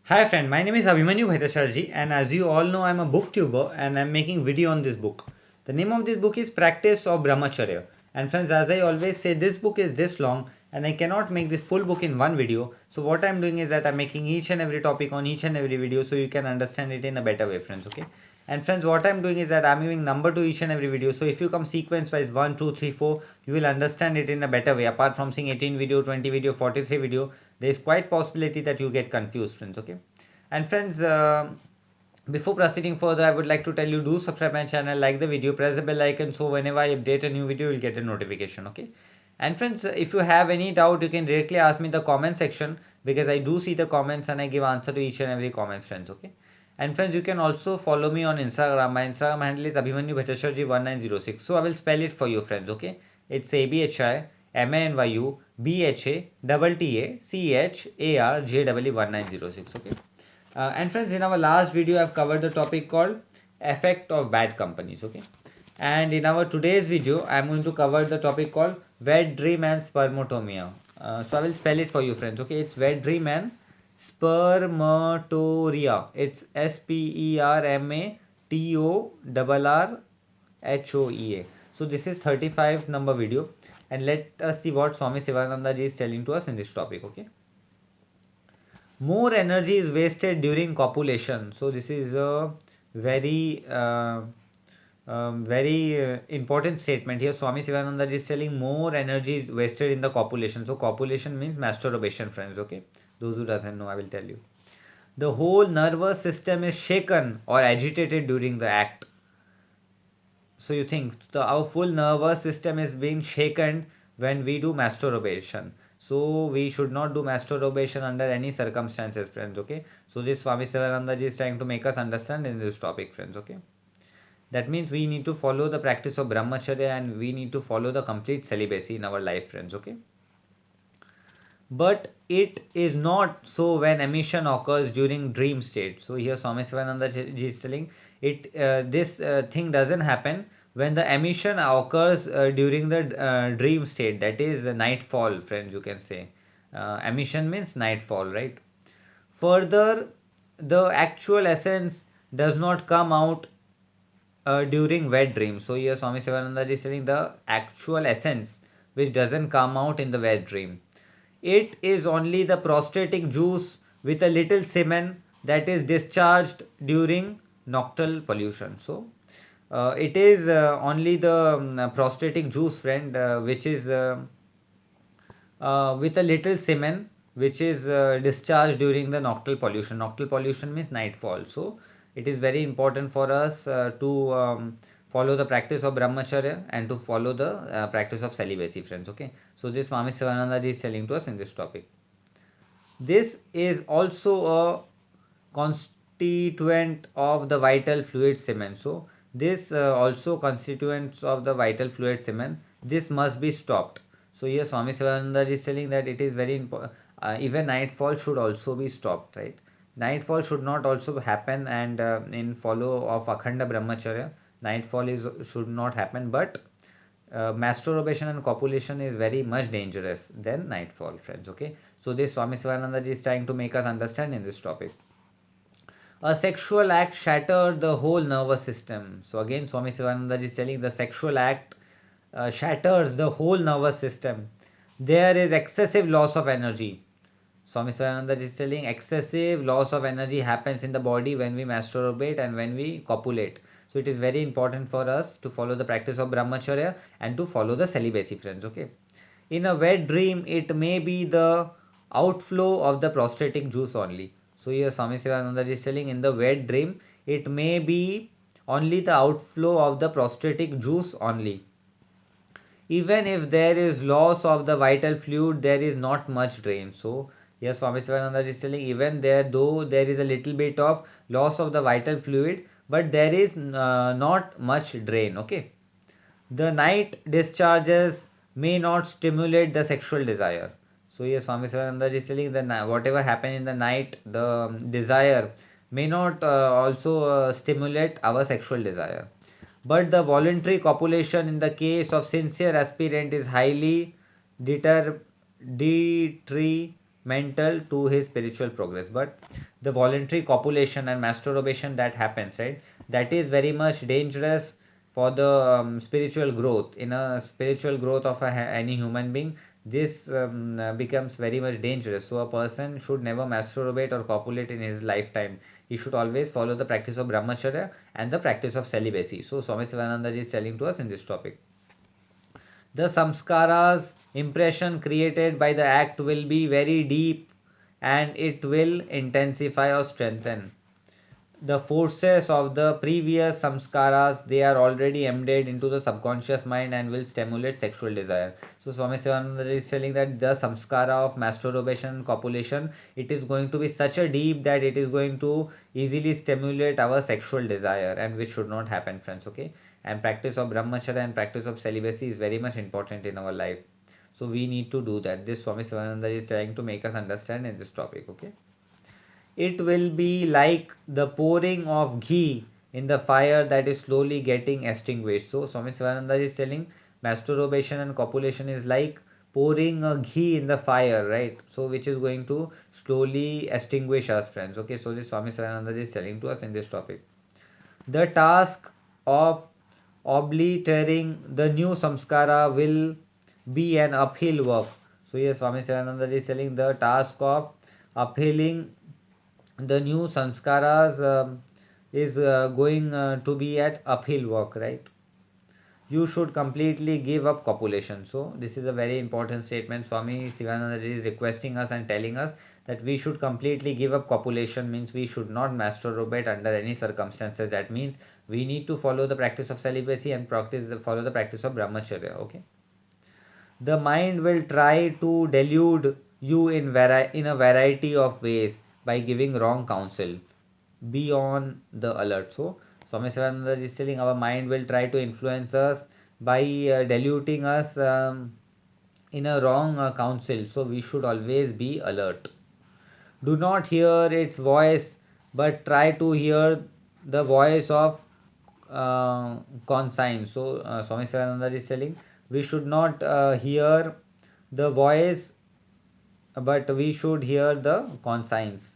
Hi friend, my name is Abhimanyu Bhattacharjee and as you all know I'm a booktuber and I'm making video on this book. The name of this book is Practice of Brahmacharya. And friends, as I always say, this book is this long and I cannot make this full book in one video. So what I'm doing is that I'm making each and every topic on each and every video so you can understand it in a better way, friends. Okay. And friends, what I'm doing is that I'm giving number to each and every video. So if you come sequence wise 1, 2, 3, 4, you will understand it in a better way. Apart from seeing 18 video, 20 video, 43 video, there is quite possibility that you get confused, friends. Okay. And friends, before proceeding further, I would like to tell you, do subscribe my channel, like the video, press the bell icon so whenever I update a new video, you'll get a notification. Okay. And friends, if you have any doubt, you can directly ask me in the comment section because I do see the comments and I give answer to each and every comment, friends. Okay. And friends, you can also follow me on Instagram. My Instagram handle is Abhimanyu Bhattacharjee 1906. So I will spell it for you, friends. Okay. It's ABHIMANYU BHA TTACHARJEE 1906. Okay. And friends, in our last video, I've covered the topic called effect of bad companies. Okay. And in our today's video, I'm going to cover the topic called wet dream and spermatomia. So I will spell it for you, friends. Okay. It's wet dream and spermatoria. It's SPERMATORRHOEA. So this is 35 number video. And let us see what Swami Sivananda ji is telling to us in this topic. Okay. More energy is wasted during copulation. So this is a very important statement here. Swami Sivananda is telling more energy is wasted in the copulation. So copulation means masturbation, friends. Okay, those who doesn't know, I will tell you. The whole nervous system is shaken or agitated during the act. So you think our full nervous system is being shaken when we do masturbation. So we should not do masturbation under any circumstances, friends. Okay. So this Swami Sivananda ji is trying to make us understand in this topic, friends. Okay. That means we need to follow the practice of brahmacharya and we need to follow the complete celibacy in our life, friends. Okay. But it is not so when emission occurs during dream state. So here Swami Sivananda ji is telling this thing doesn't happen when the emission occurs during the dream state, that is nightfall, friends, you can say. Emission means nightfall, right? Further, the actual essence does not come out during wet dream. So here Swami Sivananda is telling the actual essence which doesn't come out in the wet dream. It is only the prostatic juice with a little semen that is discharged during nocturnal pollution. So it is only the prostatic juice, friend, which is with a little semen which is discharged during the nocturnal pollution. Nocturnal pollution means nightfall. So it is very important for us to follow the practice of brahmacharya and to follow the practice of celibacy, friends. Okay. So this Swami Sivananda is telling to us in this topic. This is also a constituent of the vital fluid semen. So this also constituents of the vital fluid semen. This must be stopped. So here Swami Sivananda is telling that it is very important. Even nightfall should also be stopped, right? Nightfall should not also happen, and in follow of Akhanda Brahmacharya, nightfall is should not happen. But masturbation and copulation is very much dangerous than nightfall, friends. Okay. So this Swami Sivananda is trying to make us understand in this topic. A sexual act shattered the whole nervous system. So again, Swami Sivananda is telling the sexual act shatters the whole nervous system. There is excessive loss of energy. Swami Sivananda is telling excessive loss of energy happens in the body when we masturbate and when we copulate. So it is very important for us to follow the practice of brahmacharya and to follow the celibacy, friends. Okay. In a wet dream, it may be the outflow of the prostatic juice only. So here Swami Sivananda is telling in the wet dream, it may be only the outflow of the prostatic juice only. Even if there is loss of the vital fluid, there is not much drain. So yes, Swami Sivananda is telling even there, though there is a little bit of loss of the vital fluid, but there is not much drain. Okay. The night discharges may not stimulate the sexual desire. So yes, Swami Sivananda is telling that whatever happened in the night, the desire may not also stimulate our sexual desire. But the voluntary copulation in the case of sincere aspirant is highly detrimental to his spiritual progress. But the voluntary copulation and masturbation that happens, right? That is very much dangerous for the spiritual growth. In a spiritual growth of any human being, this becomes very much dangerous. So a person should never masturbate or copulate in his lifetime. He should always follow the practice of brahmacharya and the practice of celibacy. So Swami Sivananda is telling to us in this topic. The samskaras impression created by the act will be very deep, and it will intensify or strengthen the forces of the previous samskaras. They are already embedded into the subconscious mind and will stimulate sexual desire. So Swami Sivananda is telling that the samskara of masturbation and copulation, it is going to be such a deep that it is going to easily stimulate our sexual desire, and which should not happen, friends. Okay, and practice of brahmacharya and practice of celibacy is very much important in our life, so we need to do that. This Swami Sivananda is trying to make us understand in this topic. Okay, it will be like the pouring of ghee in the fire that is slowly getting extinguished. So Swami Sivananda is telling masturbation and copulation is like pouring a ghee in the fire, right? So which is going to slowly extinguish us, friends. Okay, so this Swami Sivananda is telling to us in this topic. The task of obliterating the new samskara will be an uphill work. So yes, Swami Sivananda is telling the task of uphilling the new samskaras is going to be at uphill work, right? You should completely give up copulation. So this is a very important statement. Swami Sivananda is requesting us and telling us that we should completely give up copulation, means we should not masturbate under any circumstances. That means we need to follow the practice of celibacy and follow the practice of brahmacharya. Okay, the mind will try to delude you in a variety of ways by giving wrong counsel. Be on the alert. So Swami Sivananda is telling our mind will try to influence us by diluting us in a wrong counsel. So we should always be alert. Do not hear its voice, but try to hear the voice of conscience. So Swami Sivananda is telling we should not hear the voice, but we should hear the conscience.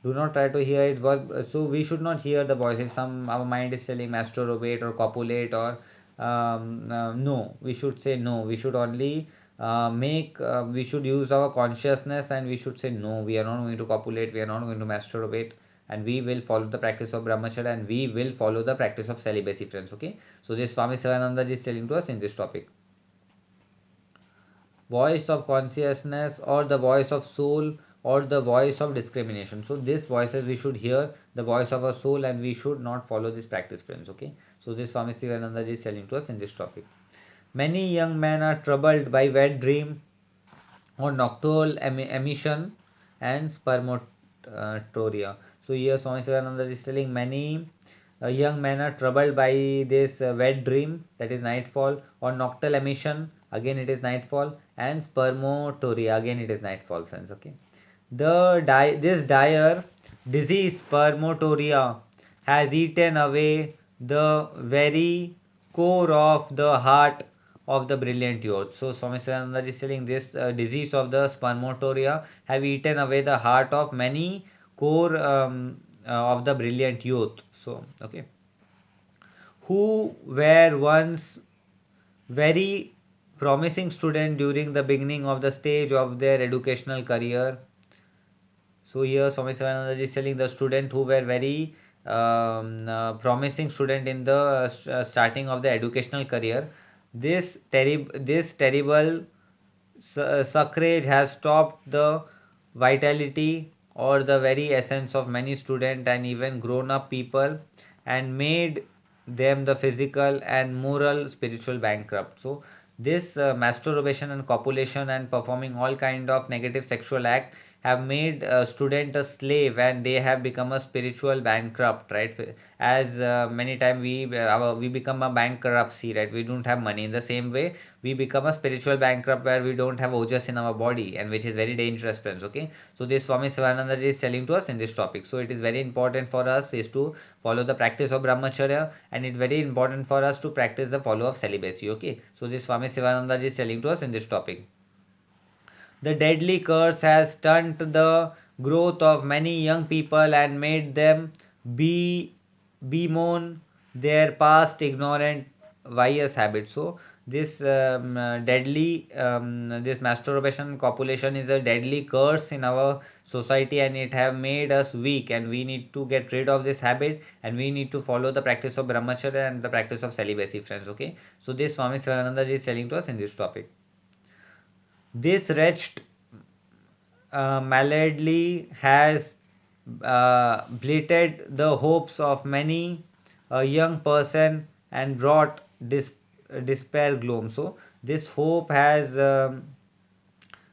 Do not try to hear it so we should not hear the voice. If some our mind is telling masturbate or copulate or no, we should say no. We should only we should use our consciousness, and we should say no, we are not going to copulate, we are not going to masturbate, and we will follow the practice of brahmacharya, and we will follow the practice of celibacy, friends. Okay, so this Swami Sivananda is telling to us in this topic. Voice of consciousness, or the voice of soul, or the voice of discrimination. So these voices we should hear the voice of our soul, and we should not follow this practice, friends. Okay, so this Swami Sivananda is telling to us in this topic. Many young men are troubled by wet dream or nocturnal emission and spermatoria. So here Swami Sivananda is telling many young men are troubled by this wet dream, that is nightfall, or nocturnal emission, again it is nightfall, and spermatoria, again it is nightfall, friends. Okay, this dire disease spermatoria has eaten away the very core of the heart of the brilliant youth. So Swami Sivananda is telling this disease of the spermatoria have eaten away the heart of many core of the brilliant youth. So okay, who were once very promising student during the beginning of the stage of their educational career. So here Swami Sivananda is telling the student who were very promising student in the starting of the educational career. This terrible suffrage has stopped the vitality or the very essence of many students and even grown up people, and made them the physical and moral spiritual bankrupt. So this masturbation and copulation and performing all kind of negative sexual act have made a student a slave, and they have become a spiritual bankrupt, right? As many time we become a bankruptcy, right? We don't have money. In the same way, we become a spiritual bankrupt where we don't have ojas in our body, and which is very dangerous, friends. Okay, so this Swami Sivananda is telling to us in this topic. So it is very important for us is to follow the practice of brahmacharya, and it's very important for us to practice the follow of celibacy. Okay, so this Swami Sivananda is telling to us in this topic. The deadly curse has stunned the growth of many young people and made them be bemoan their past ignorant wise habits. So this this masturbation copulation is a deadly curse in our society, and it have made us weak, and we need to get rid of this habit, and we need to follow the practice of brahmacharya and the practice of celibacy, friends. Okay, so this Swami Sivananda is telling to us in this topic. This wretched maladly has blighted the hopes of many a young person and brought despair gloom. So this hope has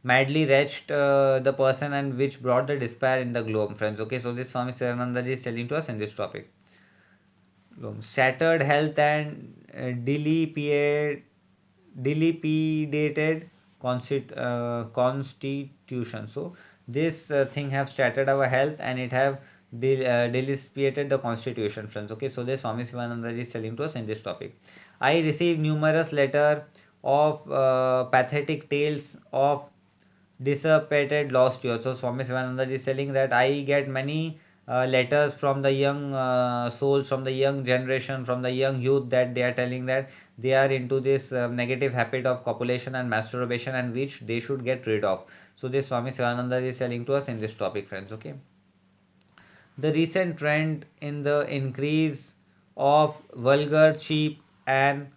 madly wretched the person, and which brought the despair in the gloom, friends. Okay, so this Swami Sivananda is telling to us in this topic. Shattered health and dilapidated constitution. So this thing have shattered our health, and it have dilapidated the constitution, friends. Okay, so this Swami Sivananda is telling to us in this topic. I received numerous letter of pathetic tales of dissipated lost years. So Swami Sivananda is telling that I get many letters from the young souls, from the young generation, from the young youth, that they are telling that they are into this negative habit of copulation and masturbation, and which they should get rid of. So this Swami Sivananda is telling to us in this topic, friends. Okay, the recent trend in the increase of vulgar, cheap, and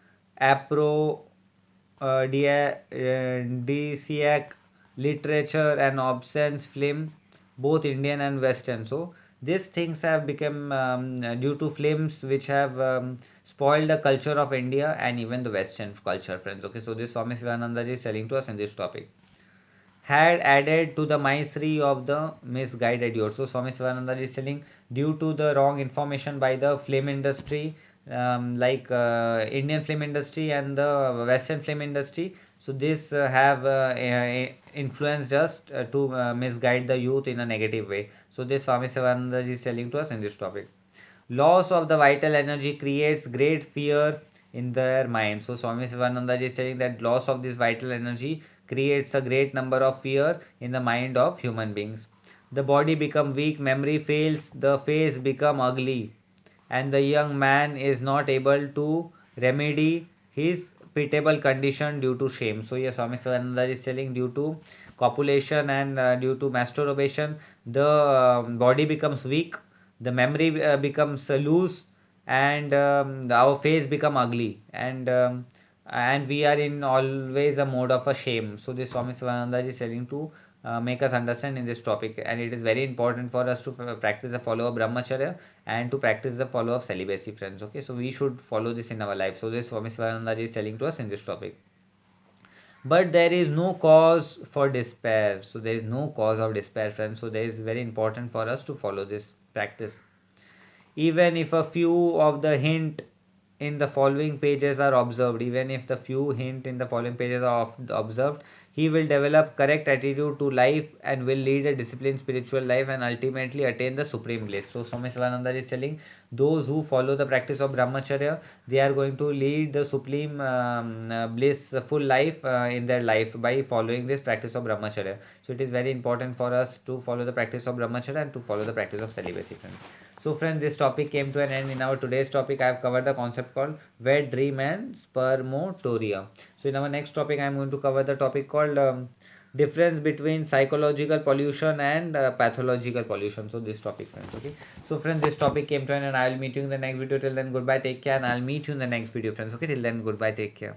aphrodisiac literature and obscene film, both Indian and Western. So these things have become due to films which have spoiled the culture of India and even the Western culture, friends. Okay, so this Swami Sivananda is telling to us in this topic, had added to the misery of the misguided youth. So Swami Sivananda is telling, due to the wrong information by the film industry, like Indian film industry and the Western film industry. So this have influenced us to misguide the youth in a negative way. So this Swami Sivananda is telling to us in this topic. Loss of the vital energy creates great fear in their mind. So Swami Sivananda is telling that loss of this vital energy creates a great number of fear in the mind of human beings. The body become weak, memory fails, the face become ugly, and the young man is not able to remedy his pitiable condition due to shame. So yes, Swami Sivananda is telling, due to copulation and due to masturbation, the body becomes weak, the memory becomes loose, and our face become ugly, and we are in always a mode of a shame. So this Swami Sivananda is telling to make us understand in this topic, and it is very important for us to practice the follow of brahmacharya and to practice the follow of celibacy, friends. Okay, so we should follow this in our life. So this Swami Sivananda is telling to us in this topic. But there is no cause for despair. So there is no cause of despair, friends. So there is very important for us to follow this practice. Even if a few of the hint in the following pages are observed, even if the few hint in the following pages are observed, he will develop correct attitude to life and will lead a disciplined spiritual life and ultimately attain the supreme bliss. So Swami Sivananda is telling, those who follow the practice of brahmacharya, they are going to lead the supreme blissful life in their life by following this practice of brahmacharya. So it is very important for us to follow the practice of brahmacharya and to follow the practice of celibacy, friends. So friends, this topic came to an end. In our today's topic, I have covered the concept called wet dream and spermatoria. So in our next topic, I am going to cover the topic called difference between psychological pollution and pathological pollution. So this topic, friends. Okay. So friends, this topic came to an end, and I will meet you in the next video. Till then, goodbye, take care, and I'll meet you in the next video, friends. Okay. Till then, goodbye, take care.